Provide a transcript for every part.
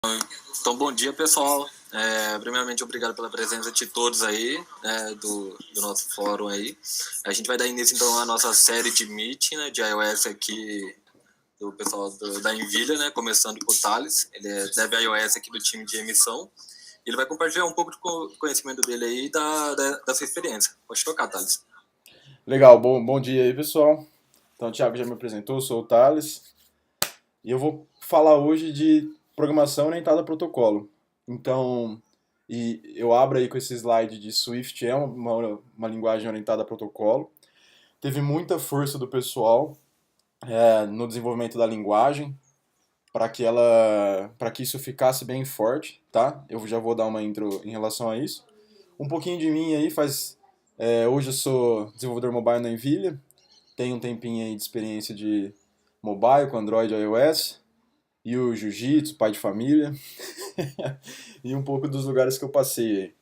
Então, bom dia, pessoal. Primeiramente, obrigado pela presença de todos aí, do nosso fórum aí. A gente vai dar início, então, à nossa série de meeting, né, de iOS aqui, do pessoal da Nvidia, né, começando com o Thales. Ele é Dev iOS aqui do time de emissão. Ele vai compartilhar um pouco de conhecimento dele aí e da sua experiência. Pode tocar, Thales. Legal, bom dia aí, pessoal. Então, o Thiago já me apresentou, sou o Thales. E eu vou falar hoje de programação orientada a protocolo. Então, eu abro aí com esse slide de Swift, é uma linguagem orientada a protocolo. Teve muita força do pessoal no desenvolvimento da linguagem para que isso ficasse bem forte, tá? Eu já vou dar uma intro em relação a isso. Um pouquinho de mim aí hoje eu sou desenvolvedor mobile na Nvidia, tenho um tempinho aí de experiência de mobile com Android e iOS, e o Jiu-Jitsu, pai de família, e um pouco dos lugares que eu passei aí.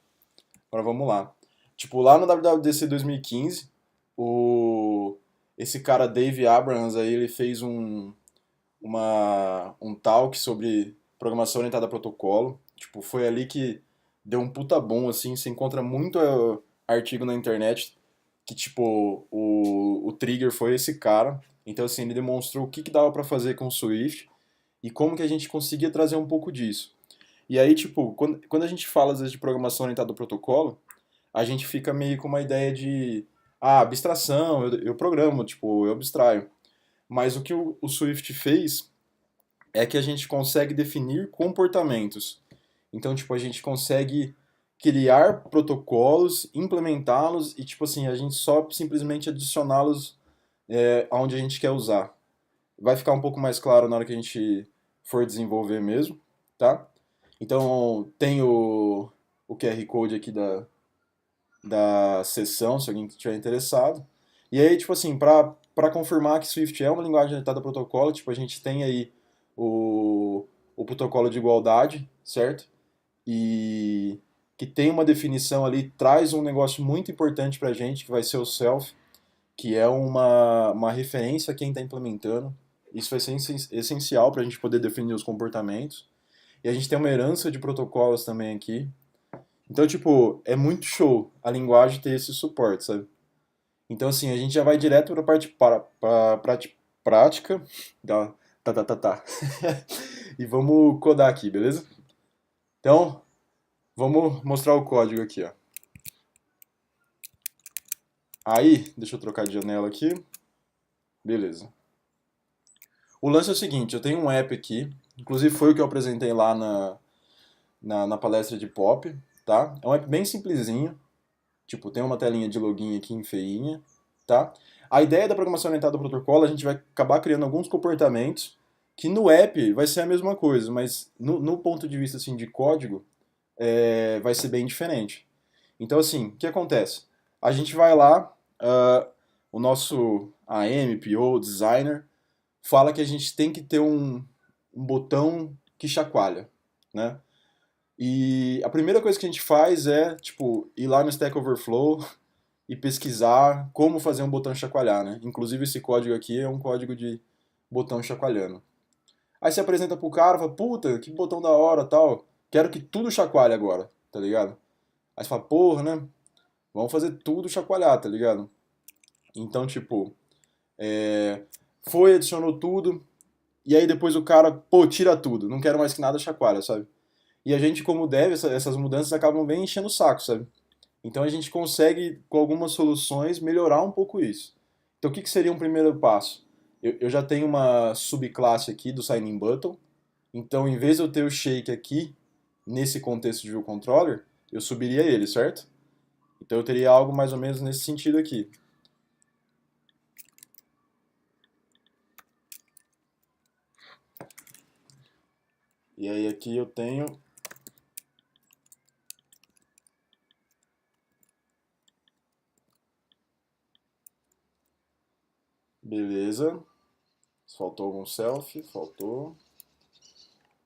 Agora vamos lá. Tipo, lá no WWDC 2015, esse cara Dave Abrams aí, ele fez um talk sobre programação orientada a protocolo. Tipo, foi ali que deu um puta bom, assim, você encontra muito artigo na internet que, tipo, o trigger foi esse cara. Então, assim, ele demonstrou o que dava para fazer com o Swift e como que a gente conseguia trazer um pouco disso. E aí, tipo, quando a gente fala, às vezes, de programação orientada ao protocolo, a gente fica meio com uma ideia de, abstração, eu programo, tipo, eu abstraio. Mas o que o Swift fez é que a gente consegue definir comportamentos. Então, tipo, a gente consegue criar protocolos, implementá-los e, tipo assim, a gente só simplesmente adicioná-los onde a gente quer usar. Vai ficar um pouco mais claro na hora que a gente for desenvolver mesmo, tá? Então, tem o QR Code aqui da sessão, se alguém estiver interessado. E aí, tipo assim, para confirmar que Swift é uma linguagem orientada a protocolo, tipo, a gente tem aí o protocolo de igualdade, certo? E que tem uma definição ali, traz um negócio muito importante pra gente, que vai ser o self, que é uma referência a quem está implementando. Isso vai ser essencial para a gente poder definir os comportamentos. E a gente tem uma herança de protocolos também aqui. Então, tipo, é muito show a linguagem ter esse suporte, sabe? Então, assim, a gente já vai direto para a parte prática. Tá. E vamos codar aqui, beleza? Então, vamos mostrar o código aqui, ó. Aí, deixa eu trocar de janela aqui. Beleza. O lance é o seguinte, eu tenho um app aqui, inclusive foi o que eu apresentei lá na palestra de pop, tá? É um app bem simplesinho, tipo, tem uma telinha de login aqui em feinha, tá? A ideia da programação orientada ao protocolo, a gente vai acabar criando alguns comportamentos que no app vai ser a mesma coisa, mas no ponto de vista assim, de código, vai ser bem diferente. Então, assim, o que acontece? A gente vai lá, o nosso AM, PO, designer, fala que a gente tem que ter um botão que chacoalha, né? E a primeira coisa que a gente faz é, tipo, ir lá no Stack Overflow e pesquisar como fazer um botão chacoalhar, né? Inclusive esse código aqui é um código de botão chacoalhando. Aí você apresenta pro cara, fala, puta, que botão da hora, tal. Quero que tudo chacoalhe agora, tá ligado? Aí você fala, porra, né? Vamos fazer tudo chacoalhar, tá ligado? Então, tipo, adicionou tudo, e aí depois o cara, pô, tira tudo, não quero mais que nada chacoalha, sabe? E a gente, como deve, essas mudanças acabam bem enchendo o saco, sabe? Então a gente consegue, com algumas soluções, melhorar um pouco isso. Então o que seria um primeiro passo? Eu já tenho uma subclasse aqui do Sign-in Button, então em vez de eu ter o shake aqui, nesse contexto de View Controller, eu subiria ele, certo? Então eu teria algo mais ou menos nesse sentido aqui. E aí aqui eu tenho. Beleza. Faltou algum self? Faltou.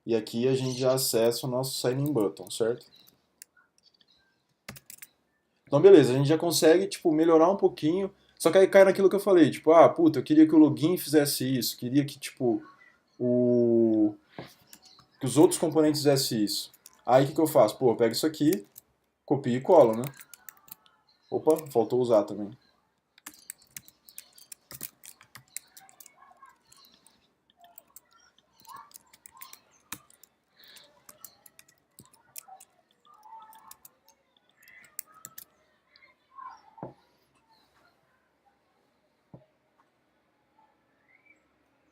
E aqui a gente já acessa o nosso sign-in button, certo? Então, beleza, a gente já consegue, tipo, melhorar um pouquinho. Só que aí cai naquilo que eu falei, tipo, puta, eu queria que o login fizesse isso, queria que, tipo, o que os outros componentes fizessem isso. Aí o que eu faço? Pô, eu pego isso aqui, copio e colo, né? Opa, faltou usar também.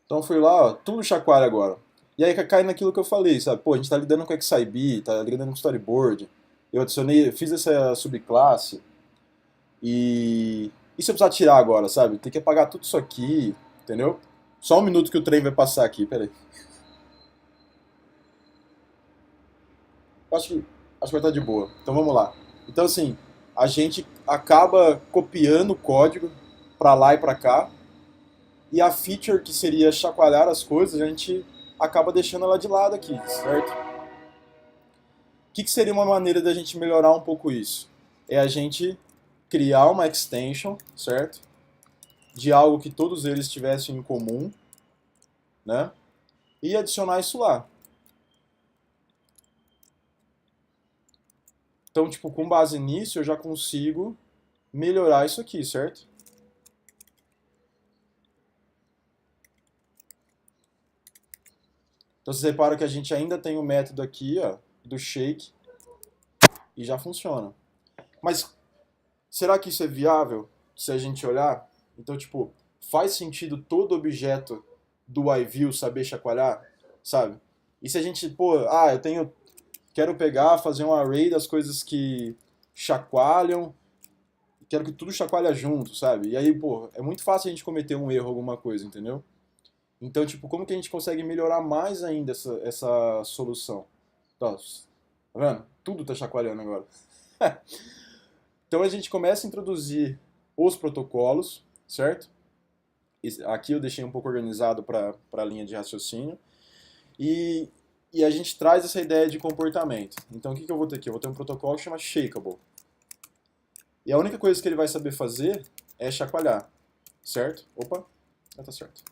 Então fui lá, ó, tudo chacoalha agora. E aí cai naquilo que eu falei, sabe? Pô, a gente tá lidando com XIB, tá lidando com storyboard. Eu adicionei, fiz essa subclasse e se eu precisar tirar agora, sabe? Tem que apagar tudo isso aqui, entendeu? Só um minuto que o trem vai passar aqui, peraí. Acho que, acho que vai estar de boa. Então vamos lá. Então assim, a gente acaba copiando o código pra lá e pra cá, e a feature que seria chacoalhar as coisas, a gente acaba deixando ela de lado aqui, certo? O que seria uma maneira da gente melhorar um pouco isso? É a gente criar uma extension, certo? De algo que todos eles tivessem em comum, né? E adicionar isso lá. Então, tipo, com base nisso, eu já consigo melhorar isso aqui, certo? Então, vocês reparam que a gente ainda tem o método aqui, ó, do shake, e já funciona. Mas será que isso é viável se a gente olhar? Então, tipo, faz sentido todo objeto do iView saber chacoalhar, sabe? E se a gente, pô, quero pegar, fazer um array das coisas que chacoalham, quero que tudo chacoalha junto, sabe? E aí, pô, é muito fácil a gente cometer um erro, alguma coisa, entendeu? Então, tipo, como que a gente consegue melhorar mais ainda essa solução? Tá vendo? Tudo tá chacoalhando agora. Então a gente começa a introduzir os protocolos, certo? Aqui eu deixei um pouco organizado para a linha de raciocínio. E, e a gente traz essa ideia de comportamento. Então o que eu vou ter aqui? Eu vou ter um protocolo que chama Shakeable. E a única coisa que ele vai saber fazer é chacoalhar, certo? Opa, já tá certo.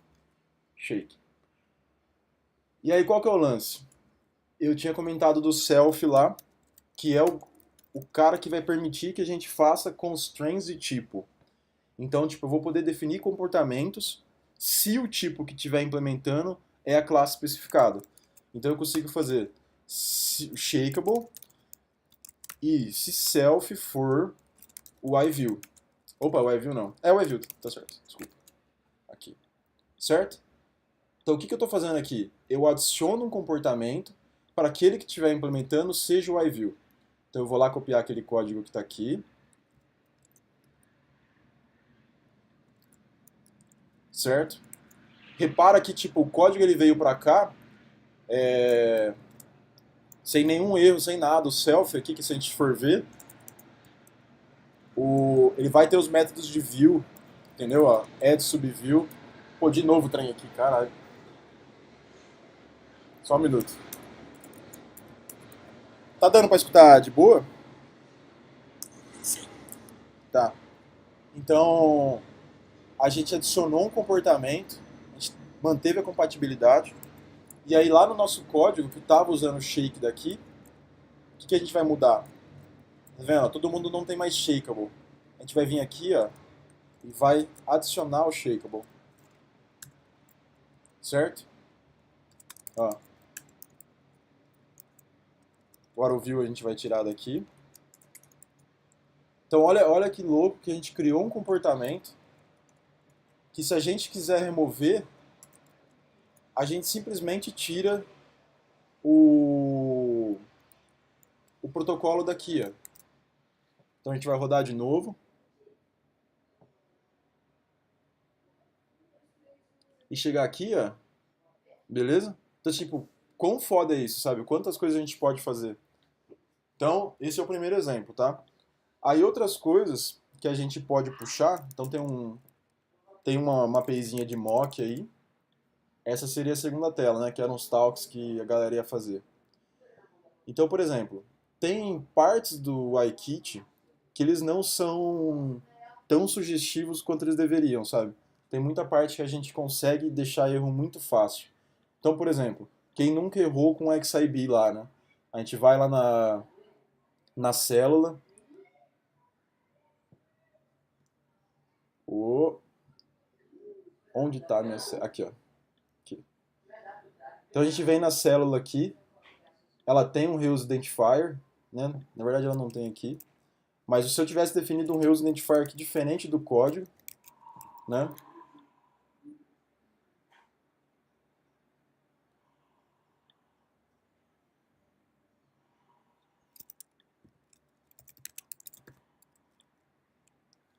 Shake. E aí qual que é o lance? Eu tinha comentado do self lá, que é o cara que vai permitir que a gente faça constraints de tipo. Então, tipo, eu vou poder definir comportamentos se o tipo que estiver implementando é a classe especificada. Então eu consigo fazer shakeable e se self for o iView. Opa, o iView não. É o iView, tá certo. Desculpa. Aqui. Certo? Então o que eu estou fazendo aqui? Eu adiciono um comportamento para aquele que estiver implementando seja o iView. Então eu vou lá copiar aquele código que está aqui. Certo? Repara que tipo, o código ele veio para cá sem nenhum erro, sem nada. O self aqui, que se a gente for ver, ele vai ter os métodos de view, entendeu? Ó, add subview. Pô, de novo o trem aqui, caralho. Só um minuto. Tá dando para escutar de boa? Sim. Tá. Então, a gente adicionou um comportamento, a gente manteve a compatibilidade, e aí lá no nosso código, que estava usando o shake daqui, o que a gente vai mudar? Tá vendo? Todo mundo não tem mais shakeable. A gente vai vir aqui, ó, e vai adicionar o shakeable. Certo? Ó. Agora o view a gente vai tirar daqui. Então olha que louco que a gente criou um comportamento que se a gente quiser remover, a gente simplesmente tira o protocolo daqui, ó. Então a gente vai rodar de novo. E chegar aqui, ó. Beleza? Então, tipo, quão foda é isso, sabe? Quantas coisas a gente pode fazer. Então, esse é o primeiro exemplo, tá? Aí outras coisas que a gente pode puxar, então tem uma APIzinha de mock aí. Essa seria a segunda tela, né? Que eram os talks que a galera ia fazer. Então, por exemplo, tem partes do iKit que eles não são tão sugestivos quanto eles deveriam, sabe? Tem muita parte que a gente consegue deixar erro muito fácil. Então, por exemplo, o quem nunca errou com o XIB lá, né? A gente vai lá na célula. Onde está a minha célula? Aqui, ó. Aqui. Então a gente vem na célula aqui. Ela tem um Reuse Identifier, né? Na verdade ela não tem aqui. Mas se eu tivesse definido um Reuse Identifier aqui diferente do código, né?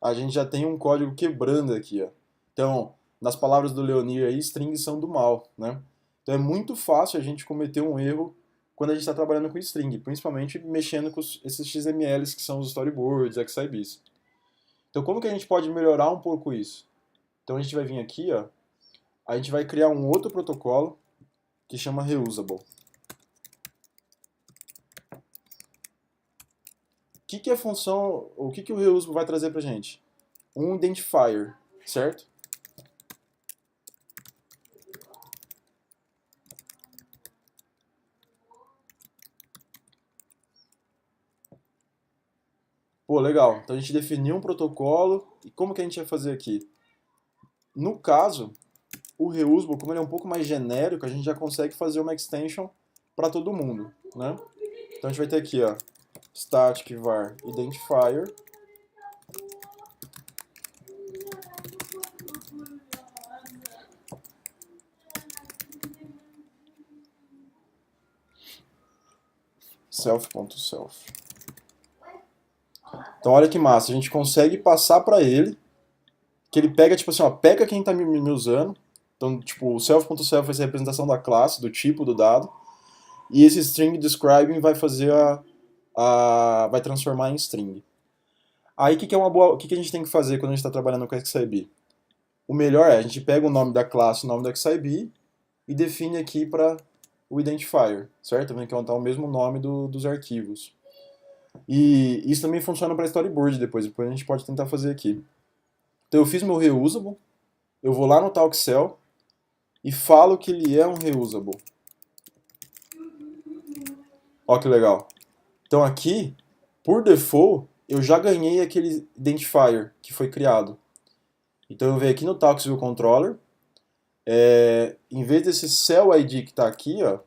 A gente já tem um código quebrando aqui, ó. Então, nas palavras do Leonir aí, strings são do mal, né? Então é muito fácil a gente cometer um erro quando a gente está trabalhando com string, principalmente mexendo com esses XMLs que são os storyboards, XIBs. Então como que a gente pode melhorar um pouco isso? Então a gente vai vir aqui, ó, a gente vai criar um outro protocolo que chama Reusable. O que é a função, o que o Reusable vai trazer pra gente? Um identifier, certo? Pô, legal. Então a gente definiu um protocolo e como que a gente vai fazer aqui? No caso, o Reusable, como ele é um pouco mais genérico, a gente já consegue fazer uma extension para todo mundo, né? Então a gente vai ter aqui, ó, static var identifier self.self. Então olha que massa, a gente consegue passar para ele que ele pega, tipo assim, ó, pega quem tá me usando. Então, tipo, o self.self vai ser a representação da classe, do tipo do dado. E esse string describing vai fazer vai transformar em string. Aí o que a gente tem que fazer quando a gente está trabalhando com XIB? O melhor é a gente pega o nome da classe, o nome do XIB e define aqui para o identifier, certo? Vem que tá o mesmo nome dos arquivos. E isso também funciona para storyboard depois a gente pode tentar fazer aqui. Então eu fiz meu reusable, eu vou lá no talkcell e falo que ele é um reusable. Ó que legal. Então aqui, por default, eu já ganhei aquele identifier que foi criado. Então eu venho aqui no talks.viewController, em vez desse cell ID que está aqui, ó,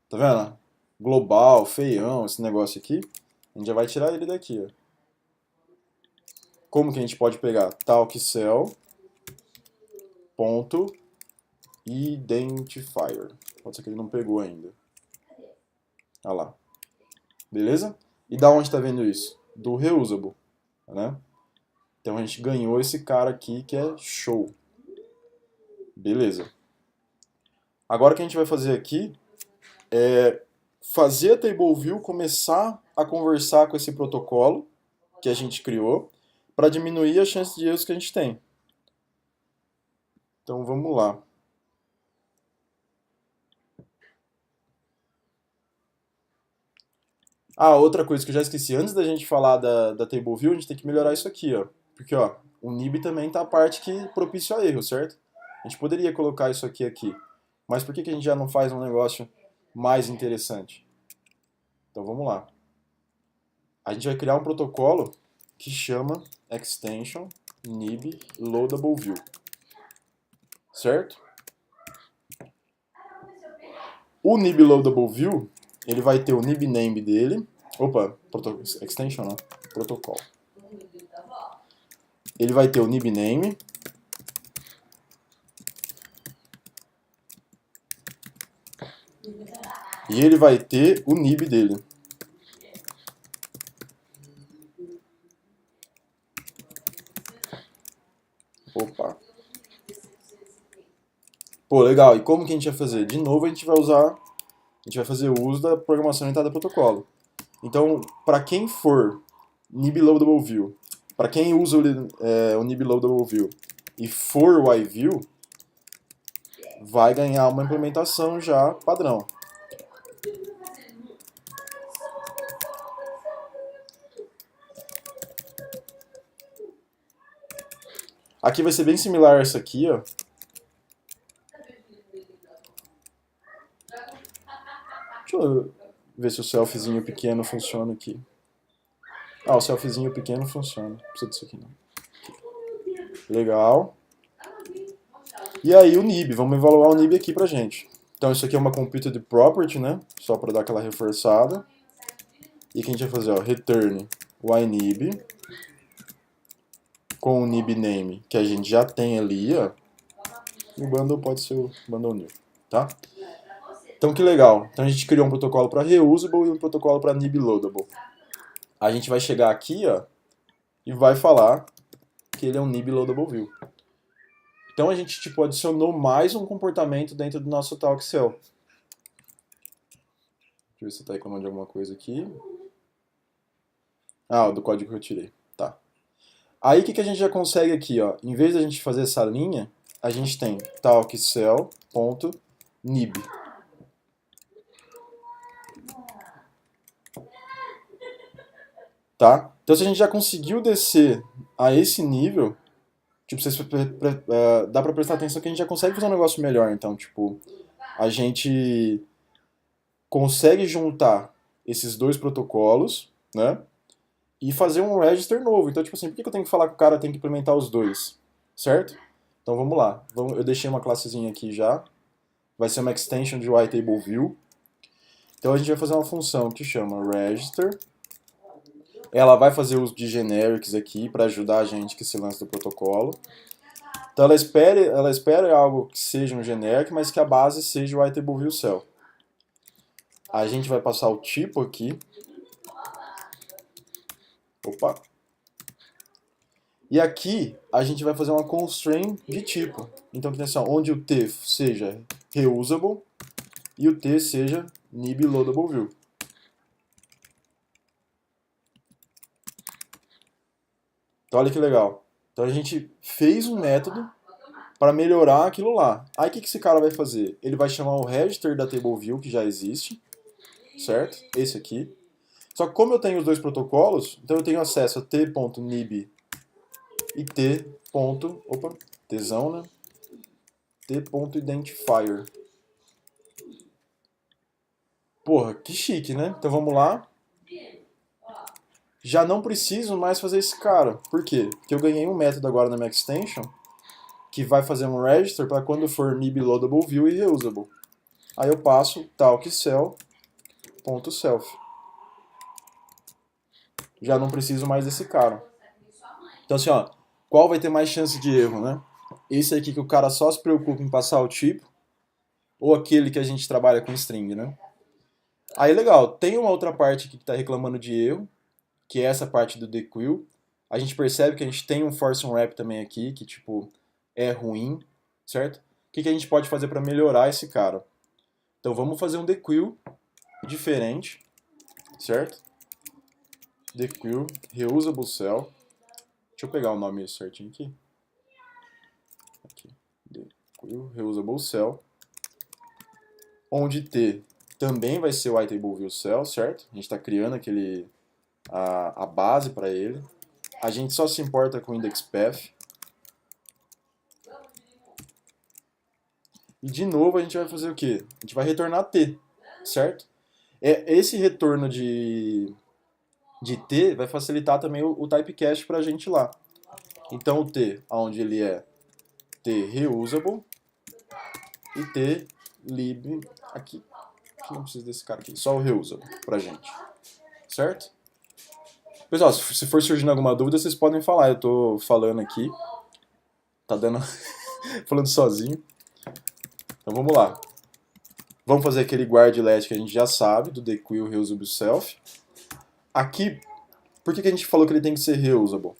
tá vendo? Global, feião, esse negócio aqui, a gente já vai tirar ele daqui, ó. Como que a gente pode pegar? Talkcell.identifier. Pode ser que ele não pegou ainda. Olha lá. Beleza? E da onde está vendo isso? Do reusable, né? Então a gente ganhou esse cara aqui que é show. Beleza. Agora o que a gente vai fazer aqui é fazer a TableView começar a conversar com esse protocolo que a gente criou para diminuir a chance de erros que a gente tem. Então vamos lá. Ah, outra coisa que eu já esqueci, antes da gente falar da TableView, a gente tem que melhorar isso aqui, ó. Porque, ó, o nib também tá a parte que propicia erro, certo? A gente poderia colocar isso aqui. Mas por que a gente já não faz um negócio mais interessante? Então vamos lá. A gente vai criar um protocolo que chama extension nib loadable view. Certo? O nib loadable view, ele vai ter o nib name dele. Opa, extension não, protocolo. Ele vai ter o nib name. E ele vai ter o nib dele. Opa. Pô, legal. E como que a gente vai fazer? De novo a gente vai fazer o uso da programação orientada a protocolo. Então, para quem for nib loadable view, para quem usa o nib loadable view e for o iView, vai ganhar uma implementação já padrão. Aqui vai ser bem similar a essa aqui, ó. Deixa eu ver se o selfiezinho pequeno funciona aqui. Ah, o selfiezinho pequeno funciona. Não precisa disso aqui não. Legal. E aí o nib, vamos evaluar o nib aqui pra gente. Então isso aqui é uma computed property, né? Só para dar aquela reforçada. E o que a gente vai fazer? Ó, return o inib com o nib name que a gente já tem ali, ó. E o bundle pode ser o bundle new, tá? Então que legal. Então a gente criou um protocolo para reusable e um protocolo para nib loadable. A gente vai chegar aqui, ó, e vai falar que ele é um nib loadable view. Então a gente tipo adicionou mais um comportamento dentro do nosso talk cell. Deixa eu ver se está reclamando de alguma coisa aqui. Ah, do código que eu tirei. Tá. Aí o que a gente já consegue aqui, ó? Em vez da gente fazer essa linha, a gente tem talkcell.nib. Tá? Então se a gente já conseguiu descer a esse nível, tipo, dá pra prestar atenção que a gente já consegue fazer um negócio melhor. Então, tipo, a gente consegue juntar esses dois protocolos, né? E fazer um register novo. Então, tipo assim, por que eu tenho que falar que o cara tem que implementar os dois? Certo? Então vamos lá. Eu deixei uma classezinha aqui já. Vai ser uma extension de YTableView. Então a gente vai fazer uma função que chama register. Ela vai fazer uso de generics aqui para ajudar a gente que se lance do protocolo. Então ela espera algo que seja um generic, mas que a base seja o YTableViewCell. A gente vai passar o tipo aqui. Opa! E aqui a gente vai fazer uma constraint de tipo. Então, atenção, onde o T seja reusable e o T seja nib loadable view. Então, olha que legal. Então, a gente fez um método para melhorar aquilo lá. Aí, o que esse cara vai fazer? Ele vai chamar o register da TableView, que já existe, certo? Esse aqui. Só que como eu tenho os dois protocolos, então eu tenho acesso a t.nib e t. Opa, Tzão, né? t.identifier. Porra, que chique, né? Então vamos lá. Já não preciso mais fazer esse cara. Por quê? Porque eu ganhei um método agora na minha extension que vai fazer um register para quando for nib loadable view e reusable. Aí eu passo talkcell.self. Já não preciso mais desse cara. Então assim, ó, qual vai ter mais chance de erro, né? Esse aqui que o cara só se preocupa em passar o tipo, ou aquele que a gente trabalha com string, né? Aí legal, tem uma outra parte aqui que está reclamando de erro, que é essa parte do dequeue. A gente percebe que a gente tem um force unwrap também aqui, que tipo é ruim, certo? O que a gente pode fazer para melhorar esse cara? Então vamos fazer um dequeue diferente, certo? Dequeue reusable cell. Deixa eu pegar o nome certinho aqui. Dequeue reusable cell. Onde T também vai ser o YTableViewCell, certo? A gente está criando a base para ele. A gente só se importa com o indexPath. E de novo a gente vai fazer o quê? A gente vai retornar T, certo? Esse retorno de T vai facilitar também o typecast para a gente lá. Então o T, onde ele é T reusable e T lib aqui. Não precisa desse cara aqui, só o reusable pra gente. Certo? Pessoal, se for surgindo alguma dúvida, vocês podem falar. Eu tô falando aqui. Tá dando. falando sozinho. Então vamos lá. Vamos fazer aquele guard let que a gente já sabe, do dequeue reusable self. Aqui, por que a gente falou que ele tem que ser reusable?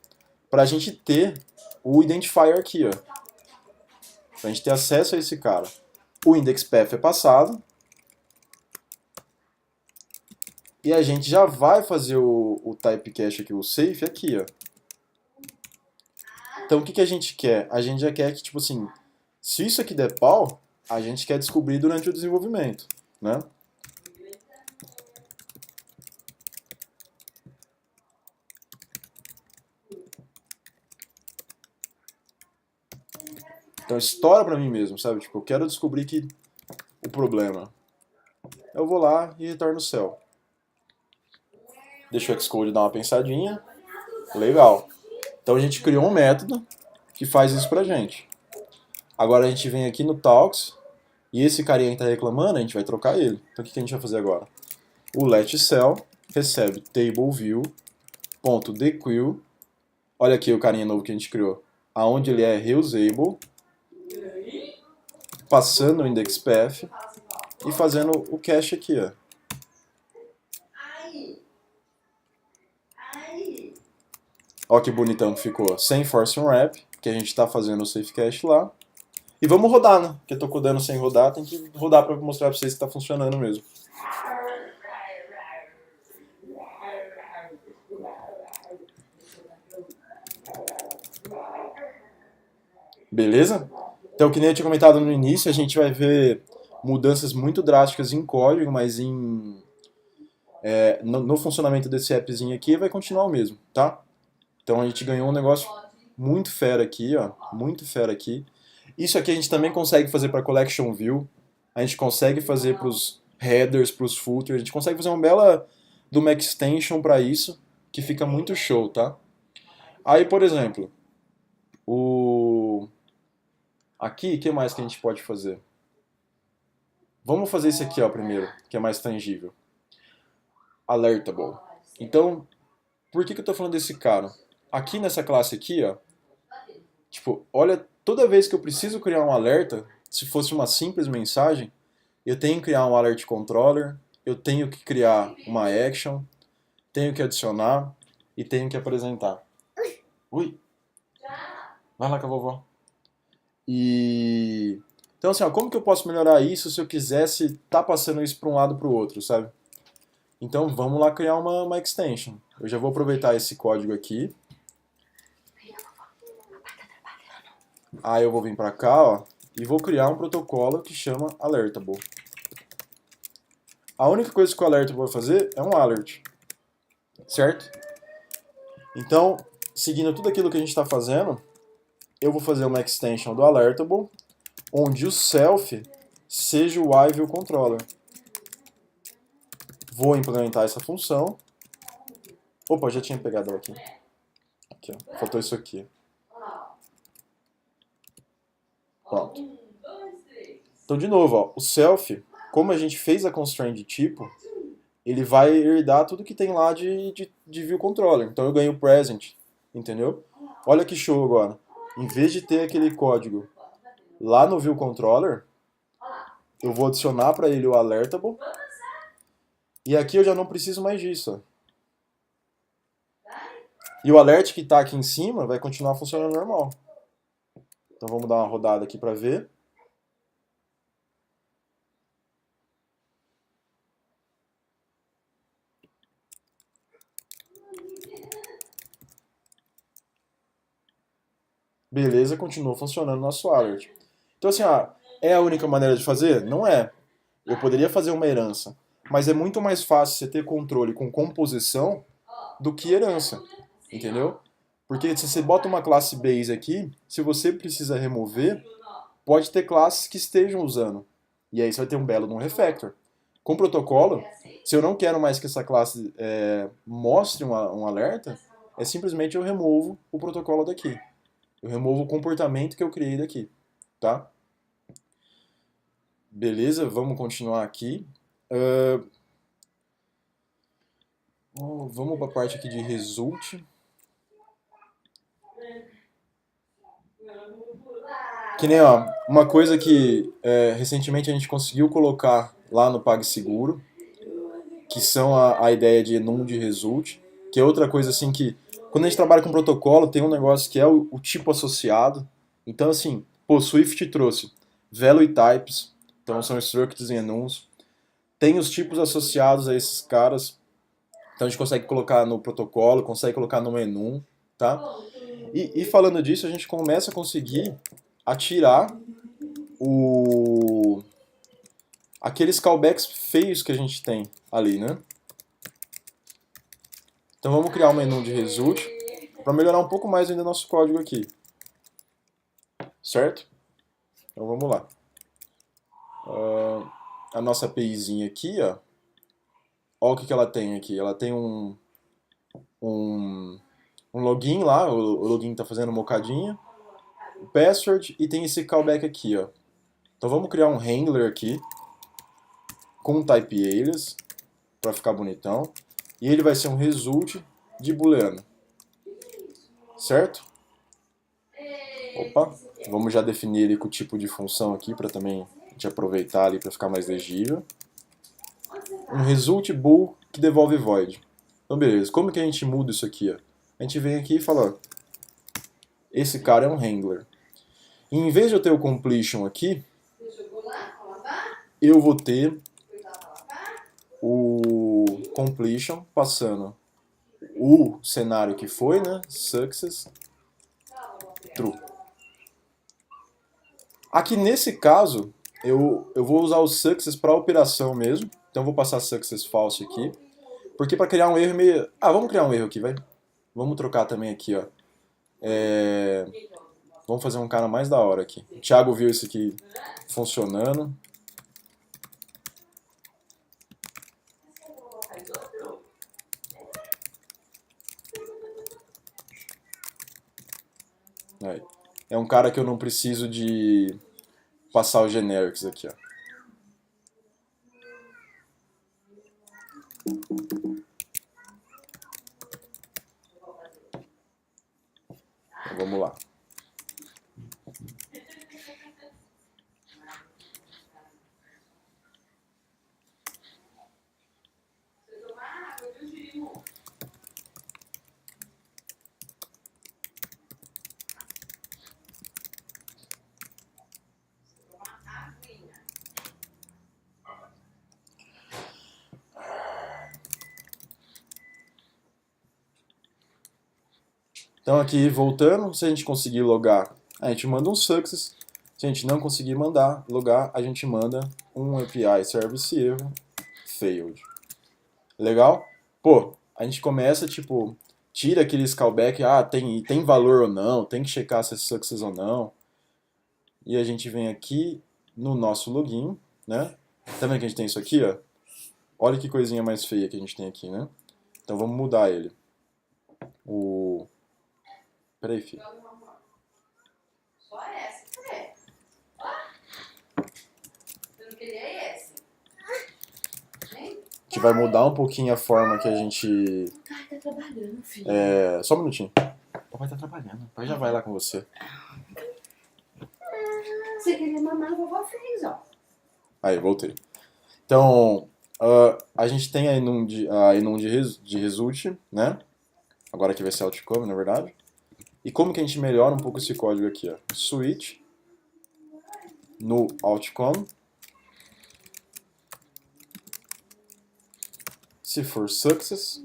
Pra gente ter o identifier aqui, ó. Pra gente ter acesso a esse cara. O indexPath é passado. E a gente já vai fazer o typecast aqui, o safe aqui, ó. Então o que a gente quer? A gente já quer que, tipo assim, se isso aqui der pau, a gente quer descobrir durante o desenvolvimento, né? Então estoura pra mim mesmo, sabe? Tipo, eu quero descobrir que o problema. eu vou lá e retorno o cell. Deixa o Xcode dar uma pensadinha. Legal. Então a gente criou um método que faz isso pra gente. Agora a gente vem aqui no Talks, e esse carinha que está reclamando, a gente vai trocar ele. Então o que a gente vai fazer agora? O letCell recebe TableView.dequeue. Olha aqui o carinha novo que a gente criou. Aonde ele é reusable, passando o indexPath e fazendo o cache aqui, ó. Olha que bonitão que ficou. Sem force unwrap, que a gente está fazendo o safe cache lá. E vamos rodar, né? Porque eu tô codando sem rodar, tem que rodar para mostrar para vocês que está funcionando mesmo. Beleza? Então, que nem eu tinha comentado no início, a gente vai ver mudanças muito drásticas em código, mas no funcionamento desse appzinho aqui vai continuar o mesmo, tá? Então a gente ganhou um negócio muito fera aqui, ó, muito fera aqui. Isso aqui a gente também consegue fazer para Collection View, a gente consegue fazer para os headers, para os footers, a gente consegue fazer uma bela de uma extension para isso, que fica muito show, tá? Aí, por exemplo, aqui, o que mais que a gente pode fazer? Vamos fazer esse aqui, ó, primeiro, que é mais tangível. Alertable. Então, por que eu estou falando desse cara? Aqui nessa classe aqui, ó, tipo, olha, toda vez que eu preciso criar um alerta, se fosse uma simples mensagem, eu tenho que criar um alert controller, eu tenho que criar uma action, tenho que adicionar e tenho que apresentar. Ui! Vai lá com a vovó. Então assim, ó, como que eu posso melhorar isso se eu quisesse tá passando isso para um lado para o outro, sabe? Então vamos lá criar uma extension. Eu já vou aproveitar esse código aqui. Aí eu vou vir para cá, ó, e vou criar um protocolo que chama Alertable. A única coisa que o Alertable vai fazer é um alert, certo? Então, seguindo tudo aquilo que a gente está fazendo, eu vou fazer uma extension do Alertable, onde o self seja o iView controller. Vou implementar essa função. Opa, já tinha pegado ela aqui. Aqui, ó. Faltou isso aqui. Pronto. Então, de novo, ó, o self, como a gente fez a constraint de tipo, ele vai herdar tudo que tem lá de view controller. Então eu ganho o present, entendeu? Olha que show agora. Em vez de ter aquele código lá no view controller, eu vou adicionar para ele o alertable. E aqui eu já não preciso mais disso. E o alert que está aqui em cima vai continuar funcionando normal. Então vamos dar uma rodada aqui para ver. Beleza, continua funcionando o nosso alert. Então assim, é a única maneira de fazer? Não é. Eu poderia fazer uma herança, mas é muito mais fácil você ter controle com composição do que herança, entendeu? Porque se você bota uma classe base aqui, se você precisa remover, pode ter classes que estejam usando. E aí você vai ter um belo de um refactor. Com protocolo, se eu não quero mais que essa classe mostre um alerta, é simplesmente eu removo o protocolo daqui. Eu removo o comportamento que eu criei daqui, tá? Beleza, vamos continuar aqui. Vamos para a parte aqui de result. Que nem, ó, uma coisa que recentemente a gente conseguiu colocar lá no PagSeguro, que são a ideia de enum de result, que é outra coisa assim que, quando a gente trabalha com protocolo, tem um negócio que é o tipo associado. Então, assim, pô, Swift trouxe value types, então são structs e enums. Tem os tipos associados a esses caras, então a gente consegue colocar no protocolo, consegue colocar no enum, tá? E falando disso, a gente começa a conseguir atirar aqueles callbacks feios que a gente tem ali, né? Então vamos criar um menu de result para melhorar um pouco mais ainda nosso código aqui. Certo? Então vamos lá. a nossa APIzinha aqui, ó. Olha o que ela tem aqui. Ela tem um, um login lá, o login está fazendo mocadinha, o password e tem esse callback aqui, ó. Então vamos criar um handler aqui com type alias para ficar bonitão e ele vai ser um result de booleano, certo? Opa, vamos já definir ele com o tipo de função aqui para também a gente aproveitar ali para ficar mais legível. Um result bool que devolve void. Então beleza, como que a gente muda isso aqui, ó? A gente vem aqui e fala, ó, esse cara é um handler. E em vez de eu ter o completion aqui, eu vou ter o completion passando o cenário que foi, né? Success, true. Aqui nesse caso, eu vou usar o success para operação mesmo. Então eu vou passar success false aqui. Porque para criar um erro meio... Ah, vamos criar um erro aqui, vai. Vamos trocar também aqui, ó. Vamos fazer um cara mais da hora aqui. O Thiago viu isso aqui funcionando. Aí. É um cara que eu não preciso de passar os generics aqui, ó. Então, vamos lá. Então aqui, voltando, se a gente conseguir logar, a gente manda um success. Se a gente não conseguir logar, a gente manda um API service erro failed. Legal? Pô, a gente começa, tipo, tira aqueles callback, tem valor ou não, tem que checar se é success ou não. E a gente vem aqui no nosso login, né? Tá vendo que a gente tem isso aqui, ó? Olha que coisinha mais feia que a gente tem aqui, né? Então vamos mudar ele. Peraí, filho. Só essa, Fred. Você não queria esse? A gente vai mudar um pouquinho a forma que a gente... Ai, tá trabalhando, filho. Só um minutinho. O papai tá trabalhando. O pai já vai lá com você. Você queria mamar, a vovó fez, ó. Aí, voltei. Então, a gente tem a enum de result, né? Agora aqui vai ser outcome, na verdade. E como que a gente melhora um pouco esse código aqui, ó? Switch no outcome. Se for success,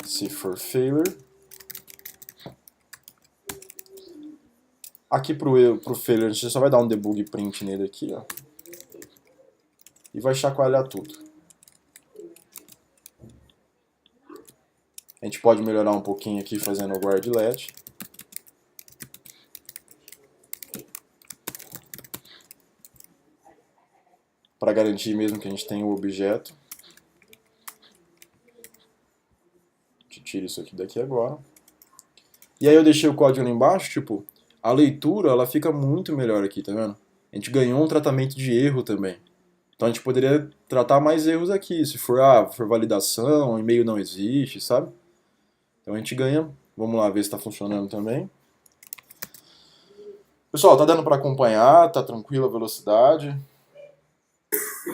se for failure. Aqui pro failure a gente só vai dar um debug print nele aqui, ó. E vai chacoalhar tudo. A gente pode melhorar um pouquinho aqui fazendo o guard let. Para garantir mesmo que a gente tenha o objeto. A gente tira isso aqui daqui agora. E aí eu deixei o código ali embaixo, tipo, a leitura ela fica muito melhor aqui, tá vendo? A gente ganhou um tratamento de erro também. Então a gente poderia tratar mais erros aqui, se for, for validação, e-mail não existe, sabe? Então a gente ganha, vamos lá ver se está funcionando também. Pessoal, tá dando para acompanhar, tá tranquila a velocidade?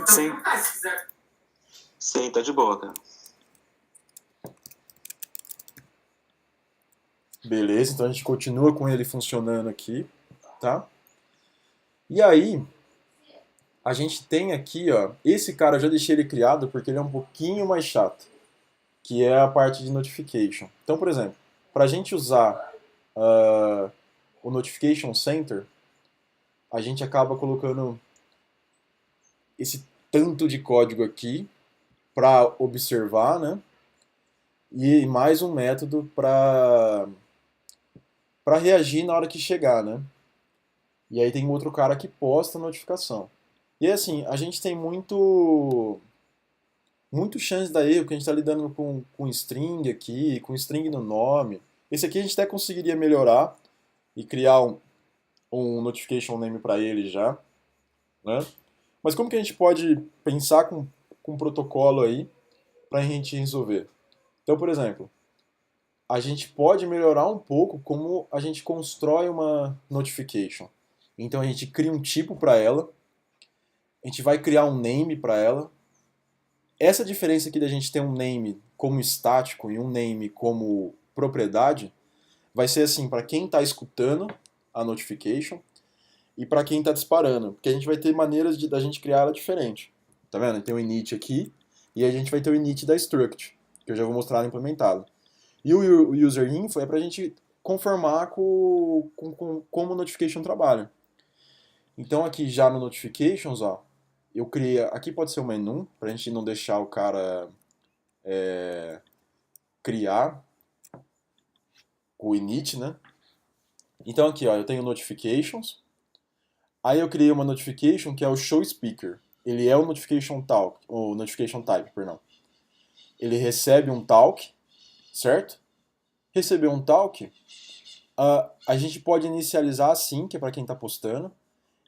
Sim. Sim, tá de boa, cara. Beleza, então a gente continua com ele funcionando aqui, tá? E aí, a gente tem aqui, ó, esse cara eu já deixei ele criado porque ele é um pouquinho mais chato, que é a parte de notification. Então, por exemplo, para a gente usar o Notification Center, a gente acaba colocando esse tanto de código aqui para observar, né? E mais um método para para reagir na hora que chegar, né? E aí tem outro cara que posta a notificação. E assim, a gente tem muito chance da erro, que a gente está lidando com string aqui, com string no nome. Esse aqui a gente até conseguiria melhorar e criar um notification name para ele já, né? Mas como que a gente pode pensar com um protocolo aí para a gente resolver? Então, por exemplo, a gente pode melhorar um pouco como a gente constrói uma notification. Então a gente cria um tipo para ela, a gente vai criar um name para ela. Essa diferença aqui da gente ter um name como estático e um name como propriedade vai ser assim para quem está escutando a notification e para quem está disparando, porque a gente vai ter maneiras da gente criar ela diferente. Tá vendo? Tem o init aqui e a gente vai ter o init da struct, que eu já vou mostrar implementado. E o user info é para a gente conformar com como o notification trabalha. Então aqui já no notifications, ó, eu criei, aqui pode ser um menu, para a gente não deixar o cara criar o init, né? Então aqui, ó, eu tenho notifications. Aí eu criei uma notification que é o show speaker. Ele é o notification type, perdão. Ele recebe um talk, certo? Receber um talk, a gente pode inicializar assim, que é para quem está postando.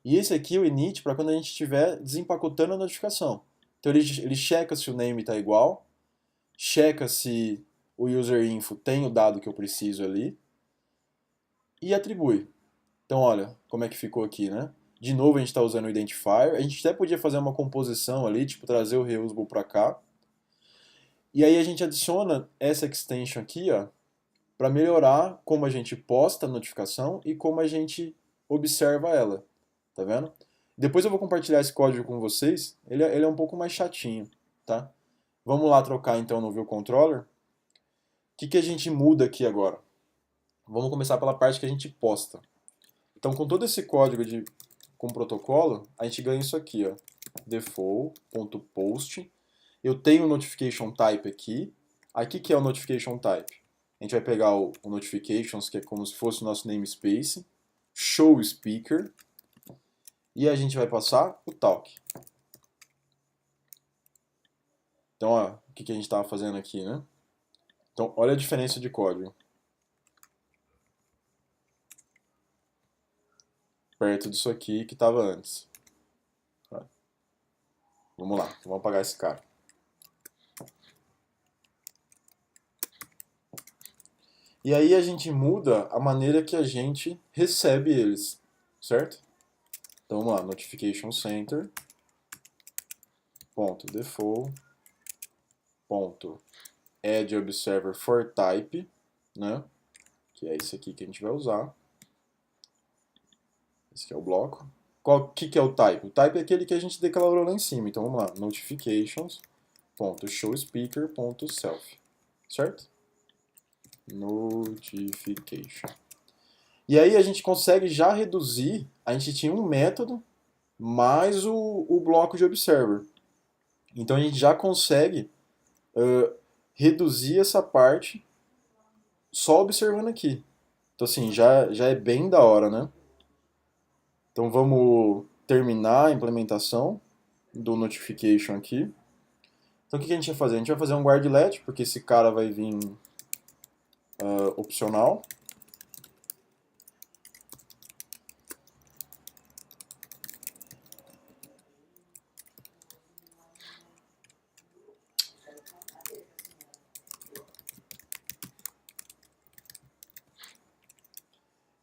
E esse aqui, o init, para quando a gente estiver desempacotando a notificação. Então ele checa se o name está igual, checa se o user info tem o dado que eu preciso ali e atribui. Então olha como é que ficou aqui, né? De novo a gente está usando o identifier. A gente até podia fazer uma composição ali, tipo trazer o reusable para cá. E aí a gente adiciona essa extension aqui, ó, para melhorar como a gente posta a notificação e como a gente observa ela. Tá vendo? Depois eu vou compartilhar esse código com vocês. Ele é um pouco mais chatinho, tá? Vamos lá trocar então no View Controller. O que a gente muda aqui agora? Vamos começar pela parte que a gente posta. Então, com todo esse código com protocolo, a gente ganha isso aqui, ó. Default.post. Eu tenho o notification type aqui. Aqui que é o notification type. A gente vai pegar o notifications, que é como se fosse o nosso namespace. Show speaker. E a gente vai passar o talk. Então, ó, o que a gente estava fazendo aqui, né? Então, olha a diferença de código. Perto disso aqui que estava antes. Vamos lá, vamos apagar esse cara. E aí a gente muda a maneira que a gente recebe eles, certo? Então vamos lá, notification center, ponto default, ponto add observer for type, né? Que é esse aqui que a gente vai usar. Esse aqui é o bloco. Que é o type? O type é aquele que a gente declarou lá em cima. Então vamos lá, notifications.showSpeaker.self, certo? Notification. E aí a gente consegue já reduzir, a gente tinha um método mais o bloco de observer. Então a gente já consegue reduzir essa parte só observando aqui. Então assim, já é bem da hora, né? Então vamos terminar a implementação do notification aqui. Então o que a gente vai fazer? A gente vai fazer um guardlet, porque esse cara vai vir opcional.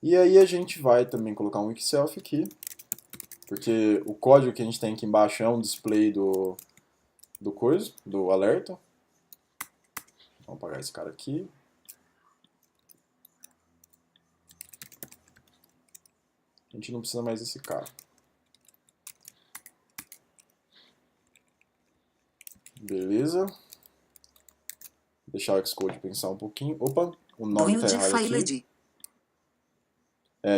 E aí a gente vai também colocar um self aqui, porque o código que a gente tem aqui embaixo é um display do alerta. Vamos apagar esse cara aqui. A gente não precisa mais desse cara. Beleza. Deixar o Xcode pensar um pouquinho. Opa, o nome tá errado aqui.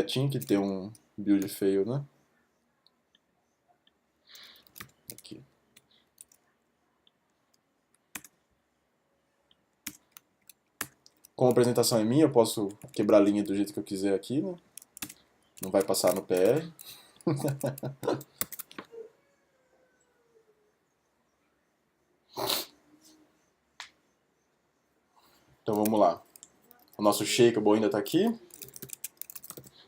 Tinha que ter um build fail, né? Aqui. como a apresentação é minha, eu posso quebrar a linha do jeito que eu quiser aqui, né? Não vai passar no PR. Então vamos lá. O nosso Shakeable ainda está aqui.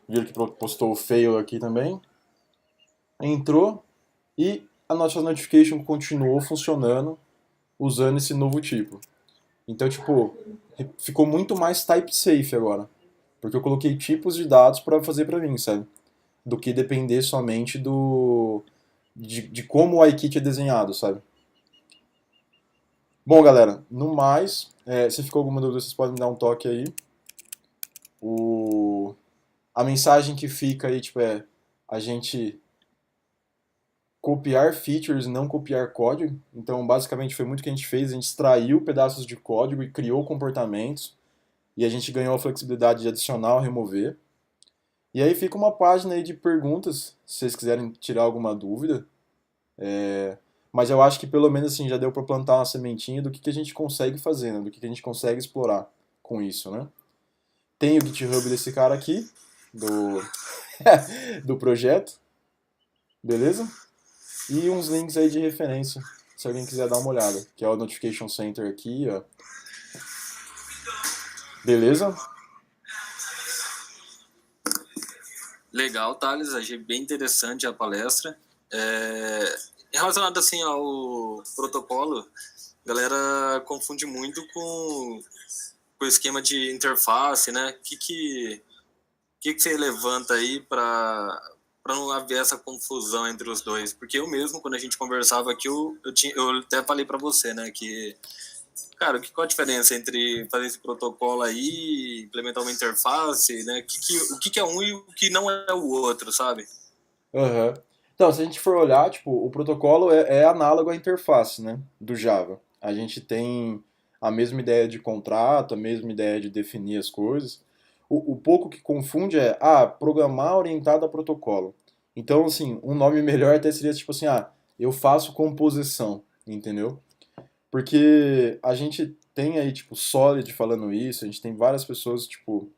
Viram que postou o fail aqui também. Entrou e a nossa notification continuou funcionando usando esse novo tipo. Então, tipo, ficou muito mais type safe agora. Porque eu coloquei tipos de dados para fazer para mim, sabe? Do que depender somente de como o iKit é desenhado, sabe? Bom, galera, no mais, se ficou alguma dúvida, vocês podem me dar um toque aí. A mensagem que fica aí, tipo, é a gente copiar features e não copiar código. Então, basicamente, foi muito o que a gente fez. A gente extraiu pedaços de código e criou comportamentos. E a gente ganhou a flexibilidade de adicionar ou remover. E aí fica uma página aí de perguntas, se vocês quiserem tirar alguma dúvida. Mas eu acho que pelo menos assim, já deu para plantar uma sementinha do que a gente consegue fazer, né? Do que a gente consegue explorar com isso, né? Tem o GitHub desse cara aqui, do projeto, beleza? E uns links aí de referência, se alguém quiser dar uma olhada, que é o Notification Center aqui, ó. Beleza? Legal, Thales, achei bem interessante a palestra. Relacionado assim ao protocolo, a galera confunde muito com o esquema de interface, né? O que você levanta aí para não haver essa confusão entre os dois? Porque eu mesmo, quando a gente conversava aqui, eu até falei para você, né, que, cara, qual a diferença entre fazer esse protocolo aí, implementar uma interface, né? O que é um e o que não é o outro, sabe? Uhum. Então, se a gente for olhar, tipo, o protocolo é análogo à interface, né, do Java. A gente tem a mesma ideia de contrato, a mesma ideia de definir as coisas. O pouco que confunde é, programar orientado a protocolo. Então, assim, um nome melhor até seria tipo assim, eu faço composição, entendeu? Porque a gente tem aí, tipo, Solid falando isso, a gente tem várias pessoas, tipo,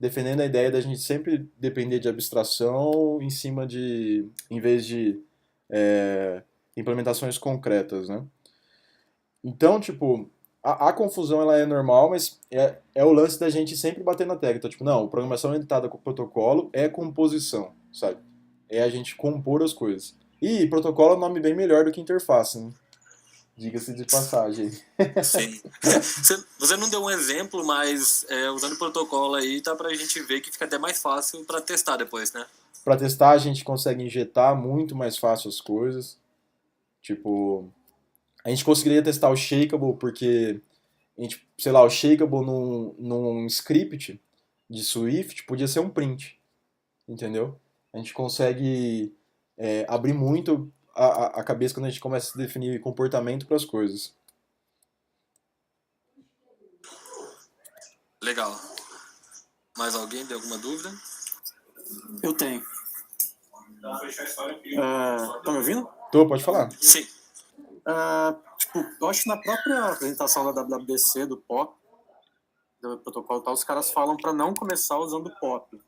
defendendo a ideia da gente sempre depender de abstração em vez de implementações concretas, né? Então, tipo, a confusão ela é normal, mas é o lance da gente sempre bater na tecla. Então, tipo, não, programação orientada com protocolo é composição, sabe? É a gente compor as coisas. E protocolo é um nome bem melhor do que interface, né? Diga-se de passagem. Sim. Você não deu um exemplo, mas usando o protocolo aí, tá pra gente ver que fica até mais fácil para testar depois, né? Para testar, a gente consegue injetar muito mais fácil as coisas. Tipo, a gente conseguiria testar o Shakeable porque, sei lá, o Shakeable num script de Swift podia ser um print, entendeu? A gente consegue abrir muito a cabeça quando a gente começa a definir comportamento para as coisas. Legal. Mais alguém tem alguma dúvida? Eu tenho. Tá me ouvindo? Pode falar. Sim. Tipo, eu acho que na própria apresentação da WWDC, do POP, do protocolo e tal, os caras falam para não começar usando POP.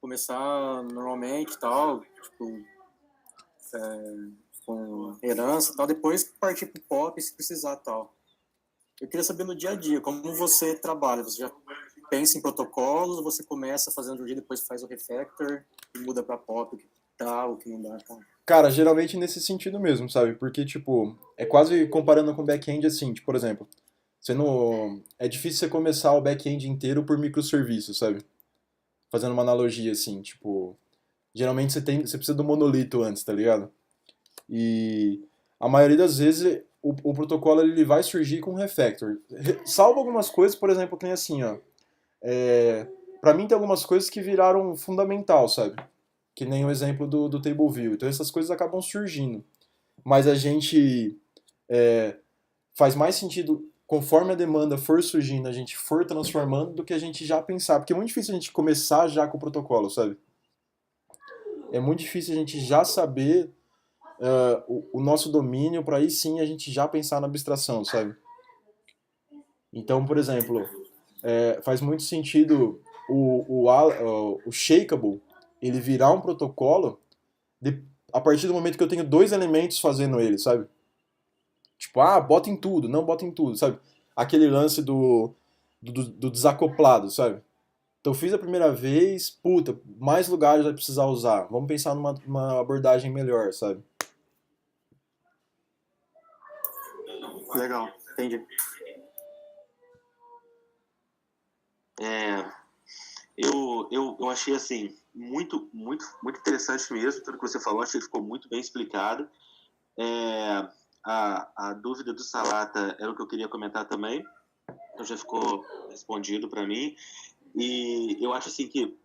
Começar normalmente e tal, tipo, com herança e tal, depois partir pro POP se precisar tal. Eu queria saber no dia a dia, como você trabalha? Você já pensa em protocolos, ou você começa fazendo de um dia, depois faz o refactor e muda para POP, o que dá, o que não dá, tal? Cara, geralmente nesse sentido mesmo, sabe? Porque, tipo, é quase comparando com back-end assim, tipo, por exemplo, é difícil você começar o back-end inteiro por microserviços, sabe? Fazendo uma analogia assim, tipo, geralmente você precisa do monolito antes, tá ligado? E a maioria das vezes o protocolo ele vai surgir com refactor. Salvo algumas coisas, por exemplo, tem assim, ó. Pra mim tem algumas coisas que viraram fundamental, sabe? Que nem o exemplo do Table View. Então essas coisas acabam surgindo. Mas a gente faz mais sentido conforme a demanda for surgindo, a gente for transformando do que a gente já pensar. Porque é muito difícil a gente começar já com o protocolo, sabe? É muito difícil a gente já saber o nosso domínio para aí sim a gente já pensar na abstração, sabe? Então, por exemplo, faz muito sentido o Shakeable ele virar um protocolo a partir do momento que eu tenho dois elementos fazendo ele, sabe? Tipo, bota em tudo, não bota em tudo, sabe? Aquele lance do desacoplado, sabe? Então fiz a primeira vez, puta, mais lugares vai precisar usar. Vamos pensar numa abordagem melhor, sabe? Legal, entendi. Eu achei assim muito interessante mesmo tudo que você falou, achei que ficou muito bem explicado. A dúvida do Salata era o que eu queria comentar também, então já ficou respondido para mim. E eu acho assim que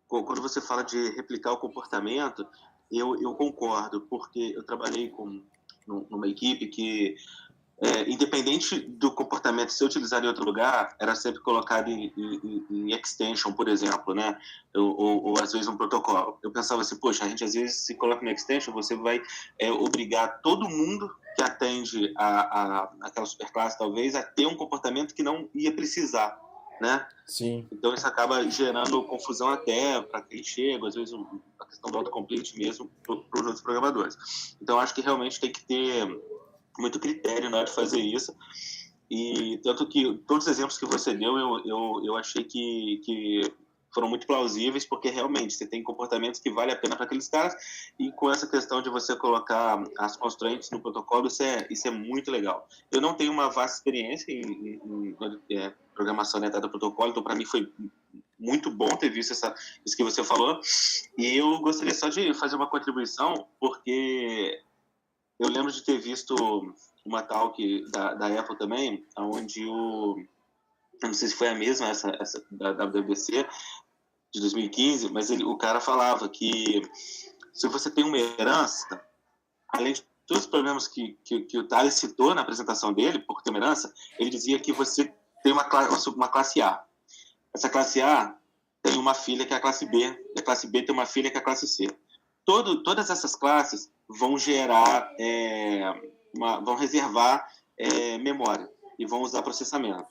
quando você fala de replicar o comportamento, eu concordo, porque eu trabalhei numa equipe que independente do comportamento ser utilizado em outro lugar, era sempre colocado em extension, por exemplo, né? Ou às vezes um protocolo. Eu pensava assim, poxa, a gente às vezes se coloca em extension, você vai obrigar todo mundo que atende aquela superclasse, talvez, a ter um comportamento que não ia precisar, né? Sim. Então isso acaba gerando confusão até para quem chega, às vezes a questão do autocomplete mesmo para os outros programadores. Então acho que realmente tem que ter muito critério na hora de fazer isso, e tanto que todos os exemplos que você deu eu achei que foram muito plausíveis, porque realmente você tem comportamentos que valem a pena para aqueles caras, e com essa questão de você colocar as constraints no protocolo, isso é muito legal. Eu não tenho uma vasta experiência em programação orientada a protocolo, então para mim foi muito bom ter visto isso que você falou, e eu gostaria só de fazer uma contribuição, porque eu lembro de ter visto uma talk da Apple também, onde eu não sei se foi a mesma, essa da WWDC de 2015, mas o cara falava que se você tem uma herança, além de todos os problemas que o Thales citou na apresentação dele, por ter uma herança, ele dizia que você tem uma classe A. Essa classe A tem uma filha que é a classe B, e a classe B tem uma filha que é a classe C. Todas essas classes vão gerar, vão reservar memória e vão usar processamento.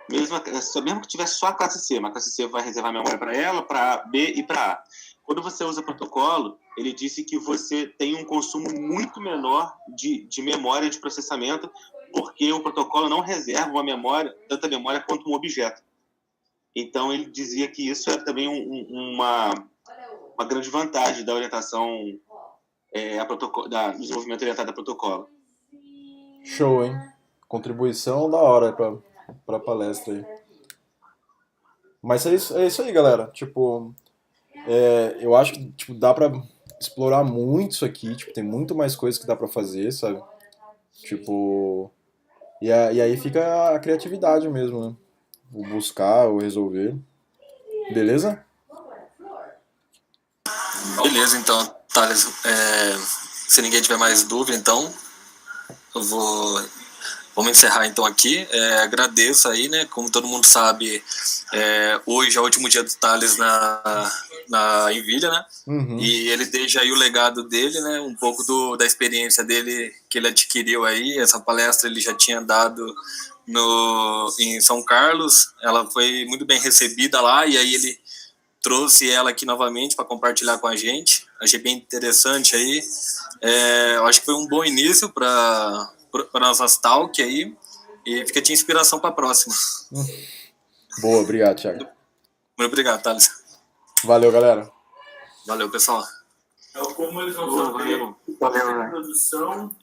Mesmo que tiver só a classe C, uma classe C vai reservar memória para ela, para B e para A. Quando você usa protocolo, ele disse que você tem um consumo muito menor de memória de processamento, porque o protocolo não reserva tanta memória quanto um objeto. Então, ele dizia que isso é também uma grande vantagem da orientação do desenvolvimento orientado a protocolo. Show, hein? Contribuição da hora pra palestra aí. Mas é isso aí, galera. Tipo, eu acho que tipo, dá pra explorar muito isso aqui. Tipo, tem muito mais coisas que dá pra fazer, sabe? Tipo... E aí fica a criatividade mesmo, né? O buscar, o resolver. Beleza? Beleza, então, Thales, se ninguém tiver mais dúvida, então, vamos encerrar então aqui. Agradeço aí, né? Como todo mundo sabe, hoje é o último dia do Thales na Envilha, né? Uhum. E ele deixa aí o legado dele, né? Um pouco da experiência dele que ele adquiriu aí. Essa palestra ele já tinha dado em São Carlos. Ela foi muito bem recebida lá, e aí ele trouxe ela aqui novamente para compartilhar com a gente. Achei bem interessante aí. Eu acho que foi um bom início para nossas talk aí, e fica de inspiração para a próxima. Boa, obrigado, Thiago. Muito obrigado, Thales. Valeu, galera. Valeu, pessoal. Como eles vão fazer Valeu, produção